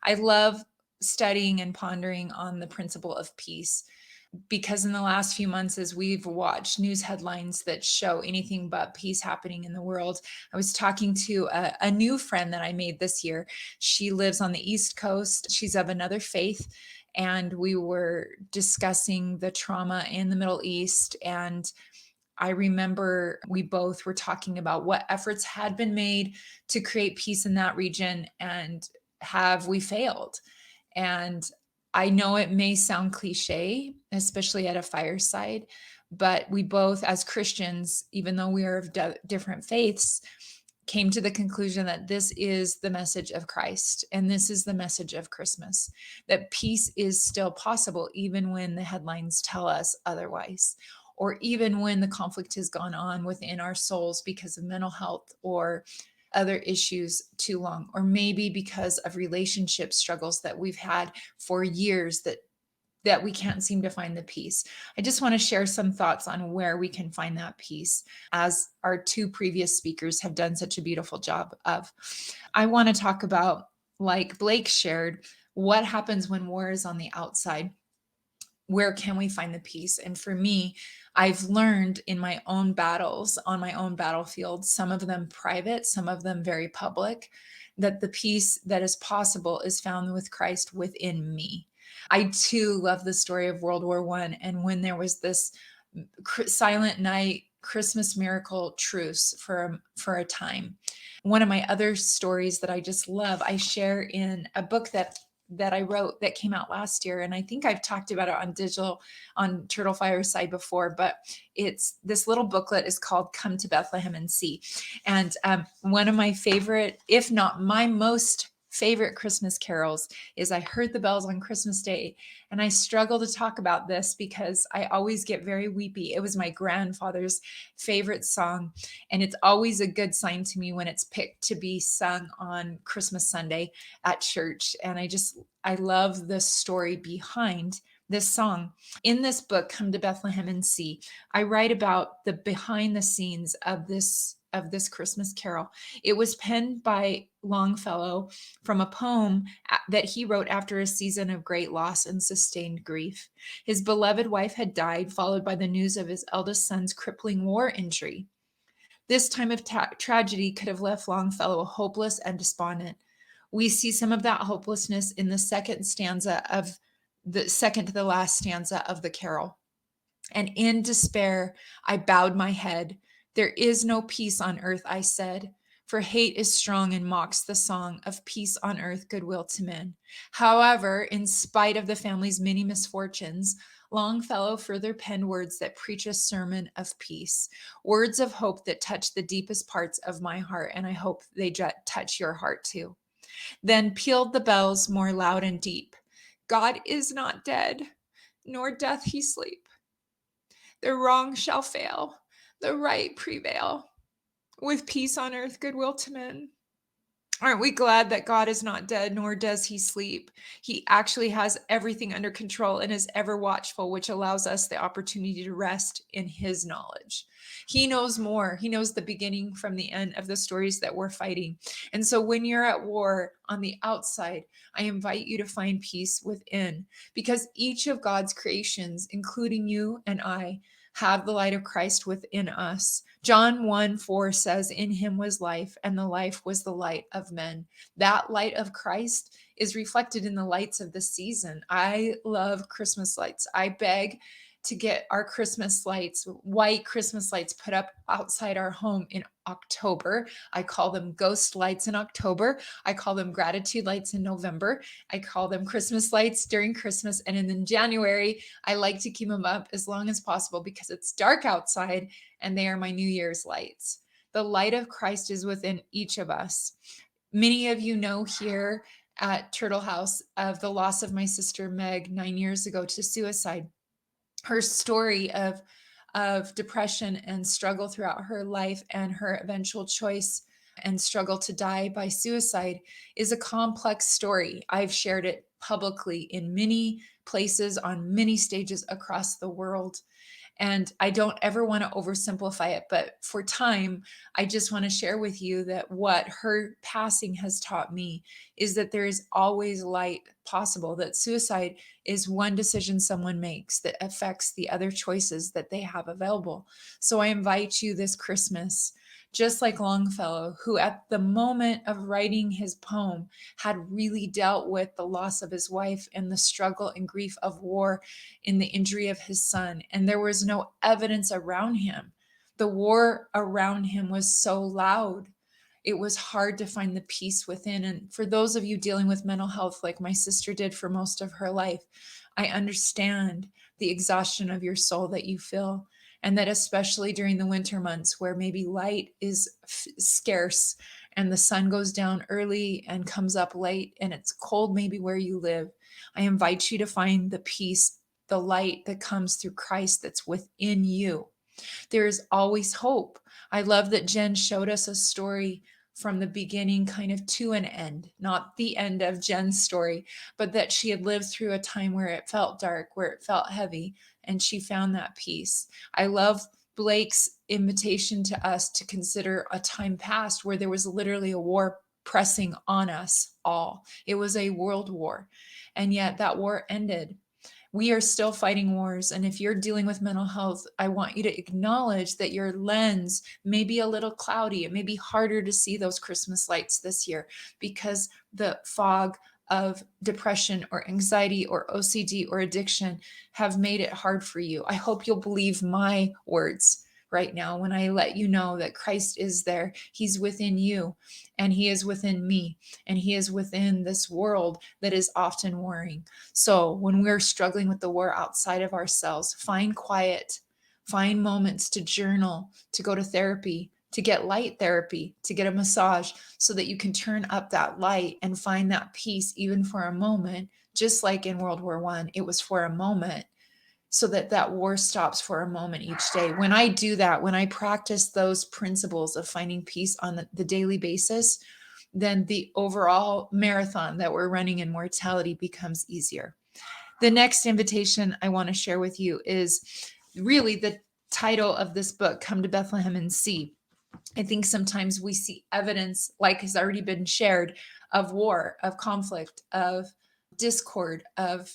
I love studying and pondering on the principle of peace because in the last few months, as we've watched news headlines that show anything but peace happening in the world, I was talking to a new friend that I made this year. She lives on the East Coast. She's of another faith. And we were discussing the trauma in the Middle East. And I remember we both were talking about what efforts had been made to create peace in that region and have we failed? And I know it may sound cliche, especially at a fireside, but we both, as Christians, even though we are of different faiths, came to the conclusion that this is the message of Christ and this is the message of Christmas, that peace is still possible, even when the headlines tell us otherwise, or even when the conflict has gone on within our souls because of mental health or other issues too long, or maybe because of relationship struggles that we've had for years that we can't seem to find the peace. I just want to share some thoughts on where we can find that peace, as our two previous speakers have done such a beautiful job of. I want to talk about, like Blake shared, what happens when war is on the outside. Where can we find the peace? And for me, I've learned in my own battles, on my own battlefield, some of them private, some of them very public, that the peace that is possible is found with Christ within me. I too love the story of World War I, and when there was this silent night Christmas miracle truce for a time. One of my other stories that I just love, I share in a book that I wrote that came out last year. And I think I've talked about it on digital on Turtle Fireside before, but it's this little booklet is called Come to Bethlehem and See. And one of my favorite, if not my most favorite Christmas carols is I Heard the Bells on Christmas Day. And I struggle to talk about this because I always get very weepy. It was my grandfather's favorite song. And it's always a good sign to me when it's picked to be sung on Christmas Sunday at church. And I love the story behind this song. In this book, Come to Bethlehem and See, I write about the behind the scenes of this Christmas carol. It was penned by Longfellow from a poem that he wrote after a season of great loss and sustained grief. His beloved wife had died, followed by the news of his eldest son's crippling war injury. This time of tragedy could have left Longfellow hopeless and despondent. We see some of that hopelessness in the second to the last stanza of the carol. And in despair, I bowed my head. There is no peace on earth, I said, for hate is strong and mocks the song of peace on earth, goodwill to men. However, in spite of the family's many misfortunes, Longfellow further penned words that preach a sermon of peace, words of hope that touch the deepest parts of my heart, and I hope they touch your heart too. Then pealed the bells more loud and deep. God is not dead, nor doth he sleep. The wrong shall fail, the right prevail, with peace on earth, goodwill to men. Aren't we glad that God is not dead, nor does he sleep? He actually has everything under control and is ever watchful, which allows us the opportunity to rest in his knowledge. He knows more. He knows the beginning from the end of the stories that we're fighting. And so when you're at war on the outside, I invite you to find peace within, because each of God's creations, including you and I, have the light of Christ within us. John 1:4 says, in him was life, and the life was the light of men. That light of Christ is reflected in the lights of the season. I love Christmas lights. I beg to get our Christmas lights, white Christmas lights, put up outside our home in October. I call them ghost lights in October. I call them gratitude lights in November. I call them Christmas lights during Christmas. And in January, I like to keep them up as long as possible because it's dark outside and they are my New Year's lights. The light of Christ is within each of us. Many of you know here at Turtle House of the loss of my sister Meg 9 years ago to suicide. Her story of depression and struggle throughout her life and her eventual choice and struggle to die by suicide is a complex story. I've shared it publicly in many places on many stages across the world. And I don't ever want to oversimplify it, but for time, I just want to share with you that what her passing has taught me is that there is always light possible, that suicide is one decision someone makes that affects the other choices that they have available. So I invite you this Christmas, just like Longfellow, who at the moment of writing his poem had really dealt with the loss of his wife and the struggle and grief of war in the injury of his son, and there was no evidence around him. The war around him was so loud. It was hard to find the peace within. And for those of you dealing with mental health, like my sister did for most of her life, I understand the exhaustion of your soul that you feel. And that especially during the winter months where maybe light is scarce and the sun goes down early and comes up late and it's cold, maybe where you live, I invite you to find the peace, the light that comes through Christ that's within you. There is always hope. I love that Jen showed us a story from the beginning, kind of to an end, not the end of Jen's story, but that she had lived through a time where it felt dark, where it felt heavy, and she found that peace. I love Blake's invitation to us to consider a time past where there was literally a war pressing on us all. It was a world war, and yet that war ended. We are still fighting wars. And if you're dealing with mental health, I want you to acknowledge that your lens may be a little cloudy. It may be harder to see those Christmas lights this year because the fog of depression or anxiety or OCD or addiction have made it hard for you. I hope you'll believe my words right now when I let you know that Christ is there. He's within you and he is within me and he is within this world that is often warring. So when we're struggling with the war outside of ourselves, find quiet, find moments to journal, to go to therapy, to get light therapy, to get a massage so that you can turn up that light and find that peace even for a moment. Just like in World War I, it was for a moment, so that that war stops for a moment each day. When I do that, when I practice those principles of finding peace on the daily basis, then the overall marathon that we're running in mortality becomes easier. The next invitation I want to share with you is really the title of this book, Come to Bethlehem and See. I think sometimes we see evidence, like has already been shared, of war, of conflict, of discord, of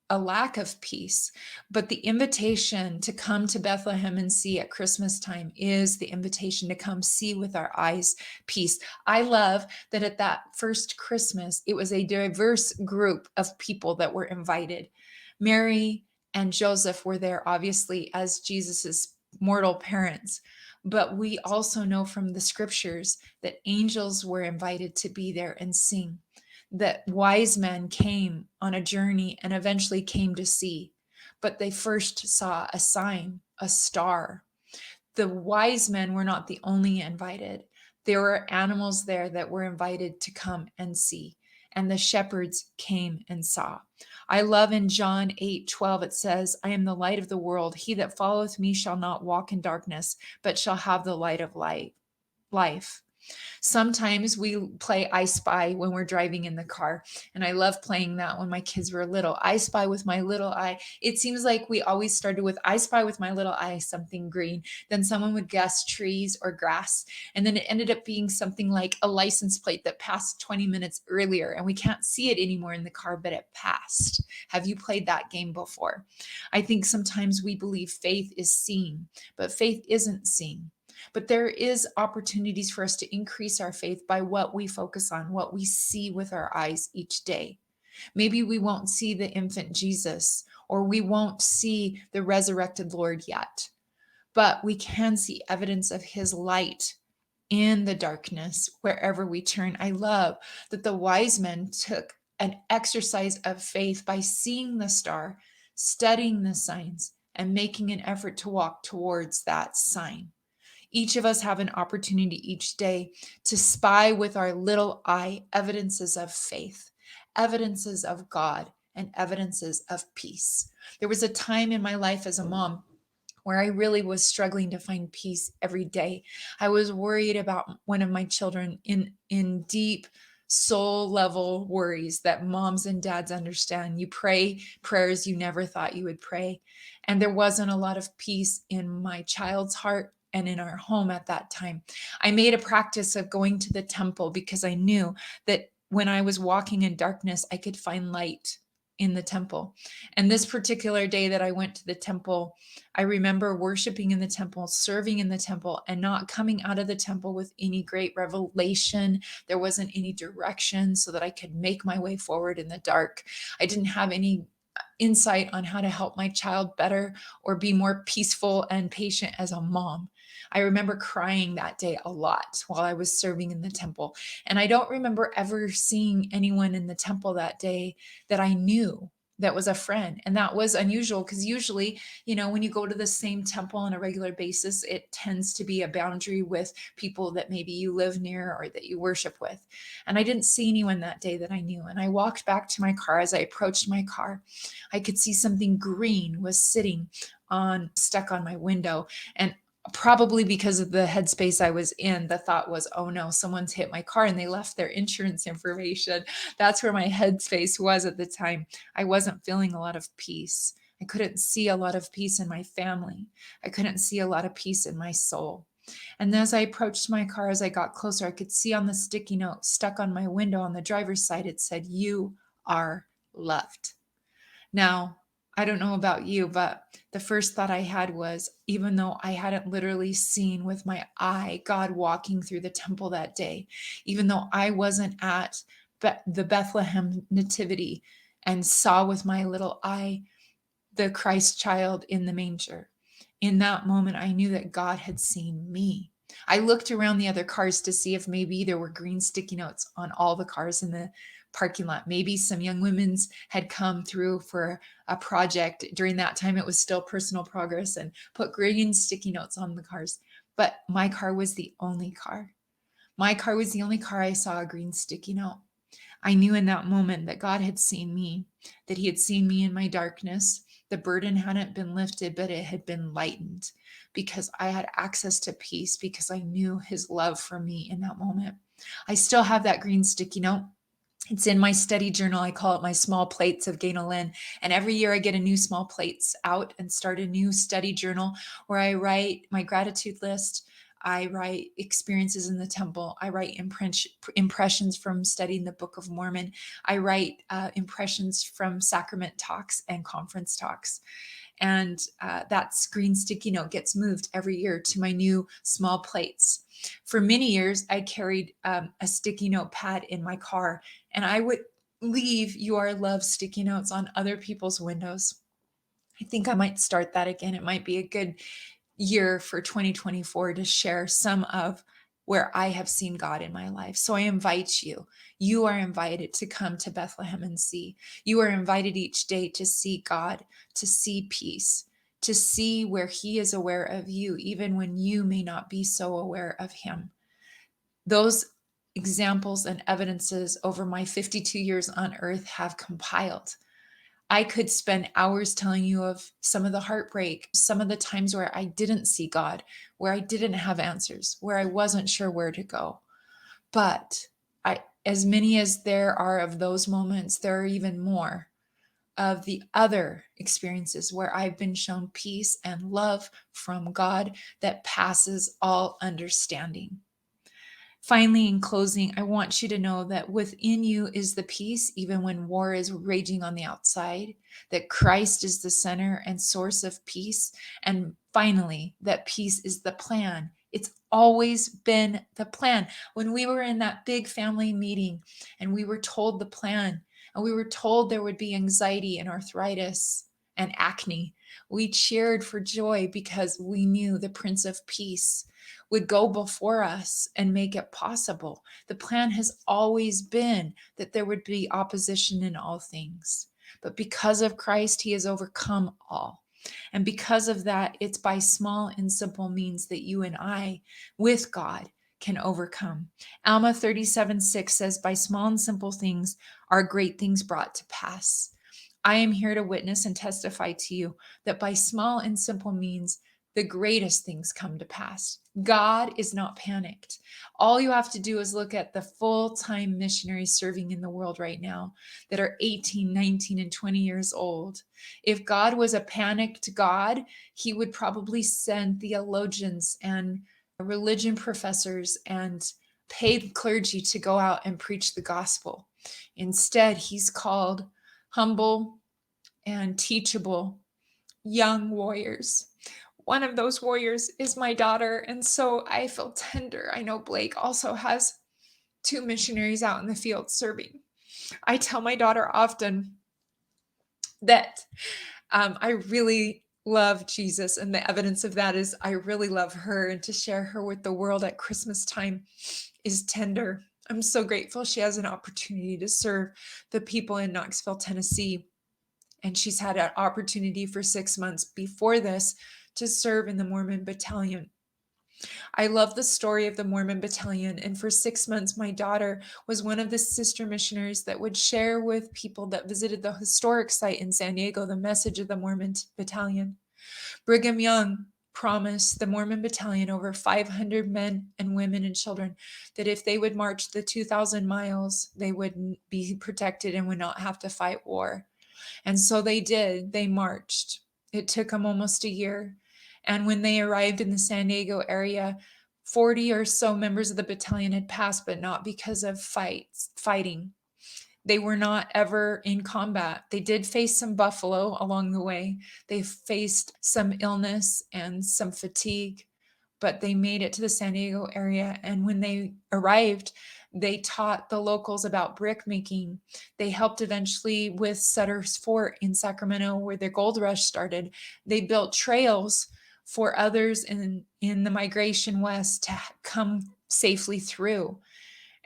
a lack of peace. But the invitation to come to Bethlehem and see at Christmas time is the invitation to come see with our eyes peace. I love that at that first Christmas, it was a diverse group of people that were invited. Mary and Joseph were there, obviously, as Jesus's mortal parents. But we also know from the scriptures that angels were invited to be there and sing, that wise men came on a journey and eventually came to see, but they first saw a sign, a star. The wise men were not the only invited. There were animals there that were invited to come and see, and the shepherds came and saw. I love in John 8:12, it says, I am the light of the world. He that followeth me shall not walk in darkness, but shall have the light of life. Sometimes we play I Spy when we're driving in the car. And I love playing that when my kids were little. I spy with my little eye. It seems like we always started with I spy with my little eye, something green. Then someone would guess trees or grass. And then it ended up being something like a license plate that passed 20 minutes earlier. And we can't see it anymore in the car, but it passed. Have you played that game before? I think sometimes we believe faith is seeing, but faith isn't seeing. But there is opportunities for us to increase our faith by what we focus on, what we see with our eyes each day. Maybe we won't see the infant Jesus, or we won't see the resurrected Lord yet, but we can see evidence of his light in the darkness wherever we turn. I love that the wise men took an exercise of faith by seeing the star, studying the signs, and making an effort to walk towards that sign. Each of us have an opportunity each day to spy with our little eye evidences of faith, evidences of God, and evidences of peace. There was a time in my life as a mom where I really was struggling to find peace every day. I was worried about one of my children in deep soul level worries that moms and dads understand. You pray prayers you never thought you would pray. And there wasn't a lot of peace in my child's heart and in our home at that time. I made a practice of going to the temple because I knew that when I was walking in darkness, I could find light in the temple. And this particular day that I went to the temple, I remember worshiping in the temple, serving in the temple, and not coming out of the temple with any great revelation. There wasn't any direction so that I could make my way forward in the dark. I didn't have any insight on how to help my child better or be more peaceful and patient as a mom. I remember crying that day a lot while I was serving in the temple. And I don't remember ever seeing anyone in the temple that day that I knew that was a friend. And that was unusual because usually, when you go to the same temple on a regular basis, it tends to be a boundary with people that maybe you live near or that you worship with. And I didn't see anyone that day that I knew. And I walked back to my car. As I approached my car, I could see something green was stuck on my window. And probably because of the headspace I was in, the thought was, oh no, someone's hit my car and they left their insurance information. That's where my headspace was at the time. I wasn't feeling a lot of peace. I couldn't see a lot of peace in my family. I couldn't see a lot of peace in my soul. And as I approached my car, as I got closer, I could see on the sticky note stuck on my window on the driver's side, it said, "You are loved." Now, I don't know about you, but the first thought I had was, even though I hadn't literally seen with my eye God walking through the temple that day, even though I wasn't at the Bethlehem nativity and saw with my little eye the Christ child in the manger, in that moment, I knew that God had seen me. I looked around the other cars to see if maybe there were green sticky notes on all the cars in the parking lot. Maybe some young women's had come through for a project. During that time, it was still personal progress and put green sticky notes on the cars. But my car was the only car. My car was the only car I saw a green sticky note. I knew in that moment that God had seen me, that He had seen me in my darkness. The burden hadn't been lifted, but it had been lightened because I had access to peace because I knew His love for me in that moment. I still have that green sticky note. It's in my study journal. I call it my small plates of Ganel-Lyn. And every year I get a new small plates out and start a new study journal where I write my gratitude list. I write experiences in the temple. I write impressions from studying the Book of Mormon. I write impressions from sacrament talks and conference talks. And that green sticky note gets moved every year to my new small plates. For many years, I carried a sticky note pad in my car, and I would leave "You Are Loved" sticky notes on other people's windows. I think I might start that again. It might be a good year for 2024 to share some of where I have seen God in my life. So I invite you. You are invited to come to Bethlehem and see. You are invited each day to see God, to see peace, to see where He is aware of you, even when you may not be so aware of Him. Those examples and evidences over my 52 years on earth have compiled. I could spend hours telling you of some of the heartbreak, some of the times where I didn't see God, where I didn't have answers, where I wasn't sure where to go. But as many as there are of those moments, there are even more of the other experiences where I've been shown peace and love from God that passes all understanding. Finally, in closing, I want you to know that within you is the peace, even when war is raging on the outside, that Christ is the center and source of peace. And finally, that peace is the plan. It's always been the plan. When we were in that big family meeting and we were told the plan, and we were told there would be anxiety and arthritis and acne, we cheered for joy because we knew the Prince of Peace would go before us and make it possible. The plan has always been that there would be opposition in all things. But because of Christ, He has overcome all. And because of that, it's by small and simple means that you and I, with God, can overcome. Alma 37:6 says, "By small and simple things are great things brought to pass." I am here to witness and testify to you that by small and simple means, the greatest things come to pass. God is not panicked. All you have to do is look at the full-time missionaries serving in the world right now that are 18, 19, and 20 years old. If God was a panicked God, he would probably send theologians and religion professors and paid clergy to go out and preach the gospel. Instead, he's called humble and teachable young warriors. One of those warriors is my daughter, and so I feel tender. I know Blake also has 2 missionaries out in the field serving. I tell my daughter often that I really love Jesus, and the evidence of that is I really love her, and to share her with the world at Christmas time is tender. I'm so grateful she has an opportunity to serve the people in Knoxville, Tennessee. And she's had an opportunity for 6 months before this to serve in the Mormon Battalion. I love the story of the Mormon Battalion. And for 6 months, my daughter was one of the sister missionaries that would share with people that visited the historic site in San Diego the message of the Mormon Battalion. Brigham Young promised the Mormon Battalion over 500 men and women and children that if they would march the 2,000 miles, they would be protected and would not have to fight war. And so they did. They marched. It took them almost a year. And when they arrived in the San Diego area, 40 or so members of the battalion had passed, but not because of fighting. They were not ever in combat. They did face some buffalo along the way. They faced some illness and some fatigue, but they made it to the San Diego area. And when they arrived, they taught the locals about brick making. They helped eventually with Sutter's Fort in Sacramento, where the gold rush started. They built trails for others in the migration west to come safely through.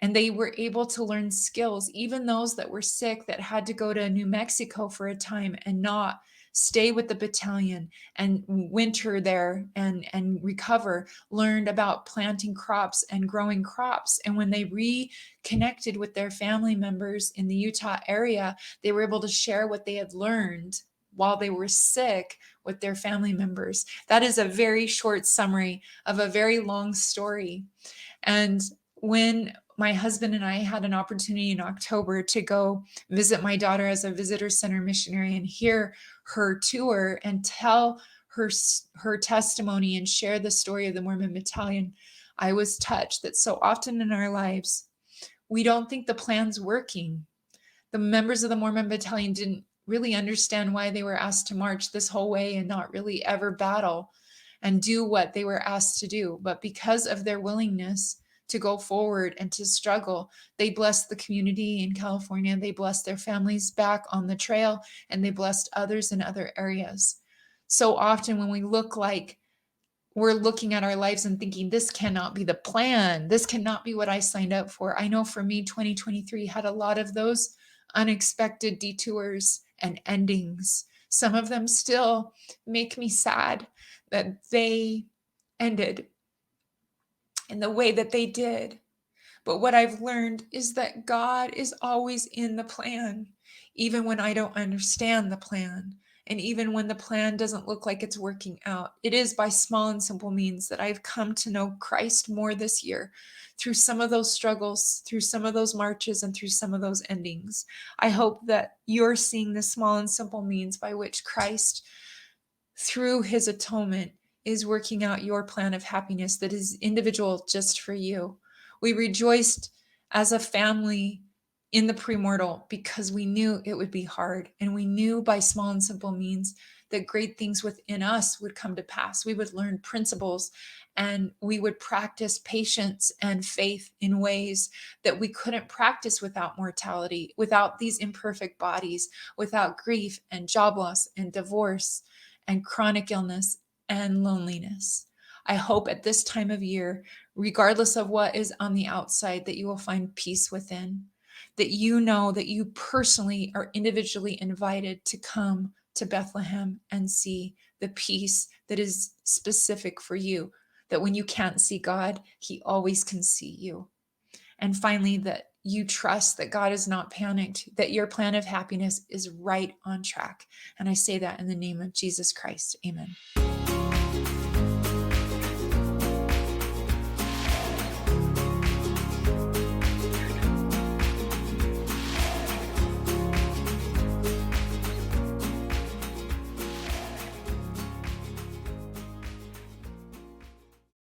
And they were able to learn skills, even those that were sick that had to go to New Mexico for a time and not stay with the battalion and winter there and recover, learned about planting crops and growing crops. And when they reconnected with their family members in the Utah area, they were able to share what they had learned while they were sick with their family members. That is a very short summary of a very long story. And when my husband and I had an opportunity in October to go visit my daughter as a visitor center missionary and hear her tour and tell her testimony and share the story of the Mormon Battalion, I was touched that so often in our lives, we don't think the plan's working. The members of the Mormon Battalion didn't really understand why they were asked to march this whole way and not really ever battle and do what they were asked to do. But because of their willingness to go forward and to struggle, they blessed the community in California. They blessed their families back on the trail, and they blessed others in other areas. So often when we look like we're looking at our lives and thinking, this cannot be the plan. This cannot be what I signed up for. I know for me, 2023 had a lot of those unexpected detours and endings. Some of them still make me sad that they ended in the way that they did. But what I've learned is that God is always in the plan, even when I don't understand the plan. And even when the plan doesn't look like it's working out. It is by small and simple means that I've come to know Christ more this year, through some of those struggles, through some of those marches, and through some of those endings. I hope that you're seeing the small and simple means by which Christ, through his atonement, is working out your plan of happiness that is individual just for you. We rejoiced as a family in the premortal because we knew it would be hard, and we knew by small and simple means that great things within us would come to pass. We would learn principles, and we would practice patience and faith in ways that we couldn't practice without mortality, without these imperfect bodies, without grief and job loss and divorce and chronic illness and loneliness. I hope at this time of year, regardless of what is on the outside, that you will find peace within, that you know that you personally are individually invited to come to Bethlehem and see the peace that is specific for you, that when you can't see God, he always can see you. And finally, that you trust that God is not panicked, that your plan of happiness is right on track. And I say that in the name of Jesus Christ. Amen.